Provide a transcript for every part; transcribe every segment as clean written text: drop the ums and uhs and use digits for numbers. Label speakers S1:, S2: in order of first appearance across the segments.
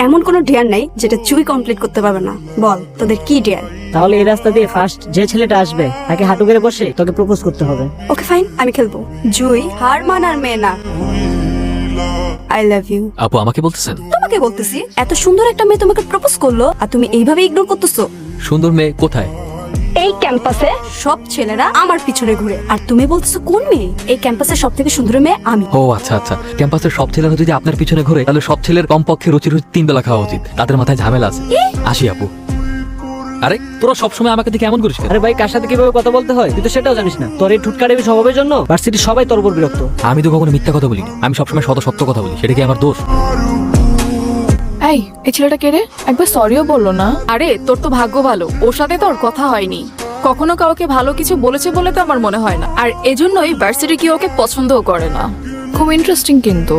S1: এমন কোনো ডিয়ার নাই যেটা চুই কমপ্লিট করতে পারবে না। বল তোদের কি ডিয়ার?
S2: তাহলে এই রাস্তা দিয়ে ফার্স্ট যে ছেলেটা আসবে তাকে হাঁটু গেড়ে বসে তোকে প্রপোজ করতে হবে।
S1: ওকে ফাইন, আমি খেলবো। জুই হার মানার মেয়ে না। I love you.
S3: আপু আমাকে বলতেছেন?
S1: তোমাকে বলতেছি, এত সুন্দর একটা মেয়ে তোমাকে প্রপোজ করলো আর তুমি এইভাবে ইগনোর করতেছো।
S3: সুন্দর মেয়ে কোথায়?
S1: এই ক্যাম্পাসে সব ছেলেরা আমার পিছনে ঘুরে আর তুমি বলতেছো কোন মেয়ে? এই ক্যাম্পাসের সব থেকে সুন্দর মেয়ে আমি।
S3: ও আচ্ছা আচ্ছা, ক্যাম্পাসের সব ছেলেরা যদি আপনার পিছনে ঘুরে তাহলে সব ছেলের কমপক্ষে রুচি 3 বেলা খাওয়া উচিত। তাদের মাথায় ঝামেলা আছে। আসি আপু। আরে তোরা সবসময় আমাকে দেখে এমন করিস কেন?
S2: আরে ভাই, কার সাথে কিভাবে কথা বলতে হয় তুই তো সেটাও জানিস না। তোর এই ঠুটকারেমি স্বভাবের জন্য ভার্সিটির সবাই তোর উপর বিরক্ত।
S3: আমি তো কখনো মিথ্যা কথা বলিনি, আমি সবসময় সত্য কথা বলি। সেটা কি আমার দোষ?
S4: এই ছেলেটা কে রে? একবার সরিও বললো না। আরে তোর তো ভাগ্য ভালো, ওর সাথে তোর কথা হয়নি। কখনো কাউকে ভালো কিছু বলেছে বলে তো আমার মনে হয় না, আর এজন্যই ভার্সিটি কি ওকে পছন্দও করে না। খুব ইন্টারেস্টিং কিন্তু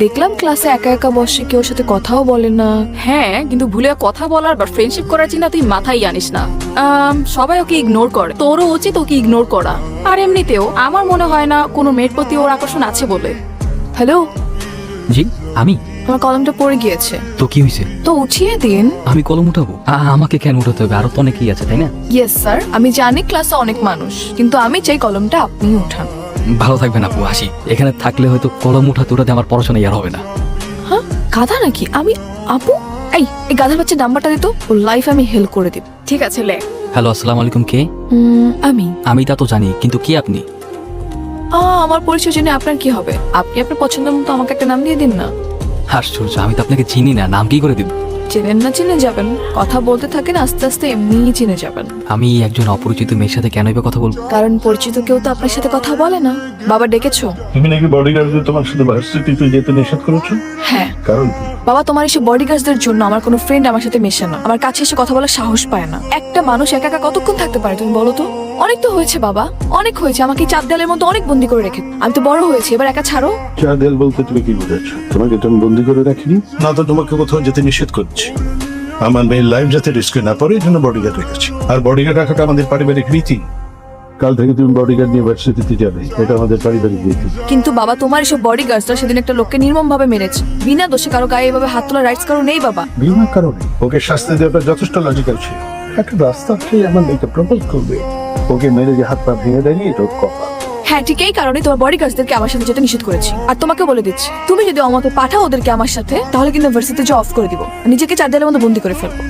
S4: দেখলাম ক্লাসে একা একা বসে, কেউ সাথে কথাও বলে না। হ্যাঁ, কিন্তু ভুলে কথা বলার বা ফ্রেন্ডশিপ করার চিন্তা তুই মাথায় আনিস না। সবাই ওকে ইগনোর করে, তোরও উচিত ওকে ইগনোর করা। আর এমনিতেও আমার মনে হয় না কোনো মেয়ের প্রতি ওর আকর্ষণ আছে বলে। হ্যালো,
S3: জি আমি।
S4: আমার কলমটা পড়ে গিয়েছে,
S3: তো কি হয়েছে?
S4: তো উঠিয়ে দিন।
S3: আমি কলম উঠাবো? আমাকে কেন উঠাতে হবে? আরো তো অনেকেই আছে, তাই না?
S4: ইয়েস স্যার, আমি জানি ক্লাসে অনেক মানুষ, কিন্তু আমি চাই কলমটা আপনি উঠান।
S3: ভালো থাকবেন আপু, আসি। এখানে থাকলে হয়তো কলম উঠাতে আমার পড়াশোনা আর হবে না।
S4: হ্যাঁ, গাধা নাকি আমি? আপু, এই গাধার বাচ্চা নাম্বারটা দিত, ওর লাইফ আমি হেল্প করে দিব। ঠিক আছে, লে।
S3: হ্যালো, আসসালামু আলাইকুম। কে? আমি তা তো জানি, কিন্তু কে আপনি?
S4: আমার পরিচয় জেনে আপনার কি হবে? আপনি আপনার পছন্দ মতো আমাকে একটা নাম দিয়ে দিন না।
S3: আশ্চর্য, আমি তো আপনাকে চিনি না, নাম কি করে দিব?
S4: চেনেন না চিনে যাবেন, কথা বলতে থাকেন, আস্তে আস্তে এমনিই চিনে যাবেন।
S3: আমি একজন অপরিচিত মেয়ের সাথে কেনই বা কথা বলবো?
S4: কারণ পরিচিত কেউ তো আপনার সাথে কথা বলে না। বাবা ডেকেছো?
S5: তুমি নাকি বডিগার্ডদের তোমার সাথে ভার্সিটিতে যেতে নিষেধ করেছো?
S4: হ্যাঁ।
S5: কারণ কি?
S4: বাবা, তোমার এসে বডিগার্ডদের জন্য আমার কোনো ফ্রেন্ড আমার সাথে মেশে না, আমার কাছে এসে কথা বলার সাহস পায় না। একটা মানুষ একা একা কতক্ষণ থাকতে পারে তুমি বলো তো? অনেক তো হয়েছে বাবা, অনেক হয়েছে। আমাকে চার দেয়ালের মধ্যে অনেক বন্দি করে রেখে আমি তো বড় হয়েছি, এবার একা ছাড়ো।
S5: চার দেয়াল বলতে তুমি কি বুঝাচ্ছো? তোমাকে তো আমি বন্দি করে রাখিনি, না তো তোমাকে কোথাও যেতে নিষেধ করছি। আমার মেয়ের লাইফ যাতে রিস্কে না পড়ে এই জন্য বডিগার্ড রেখেছি। আর বডিগার্ড রাখাটা আমাদের পারিবারিক রীতি। কাল থেকে তুমি বডিগার্ড নিয়ে ভার্সিটিতে যাবে, এটা আমাদের পারিবারিক রীতি।
S4: কিন্তু বাবা, তোমার এসব বডিগার্ডরা সেদিন একটা লোককে নির্মম ভাবে মেরেছে, বিনা দোষে কারো গায়ে এভাবে হাত তোলা রাইটস কারো নেই বাবা।
S5: বিনা কারণে ওকে শাস্তি দেওয়াটা যথেষ্ট লজিক্যাল ছিল। একটা রাস্তা খেয়ে আমার মেয়েকে প্রপোজ করবে, ওকে মেরে যে হাত পা ভেঙে দেয়নি, এটা ওর কপাল।
S4: হ্যাঁ, ঠিক এই কারণে তোমার বডিগার্ডদেরকে আমার সাথে যেতে নিষেধ করেছি। আর তোমাকে বলে দিচ্ছি, তুমি যদি আমাকে পাঠাও ওদেরকে আমার সাথে, তাহলে কিন্তু ভার্সিটিতে জব অফ করে দিব, নিজেকে চার দেয়ালের মধ্যে বন্দি করে ফেলবো।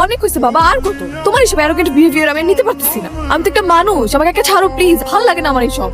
S4: অনেক হয়েছে বাবা, আর কত? তোমার এইসব অ্যারোগেন্ট বিহেভিয়ার আমি নিতে পারতেছি না। আমি তো একটা মানুষ, আমাকে একটা ছাড়ো প্লিজ, ভালো লাগে না আমার এইসব।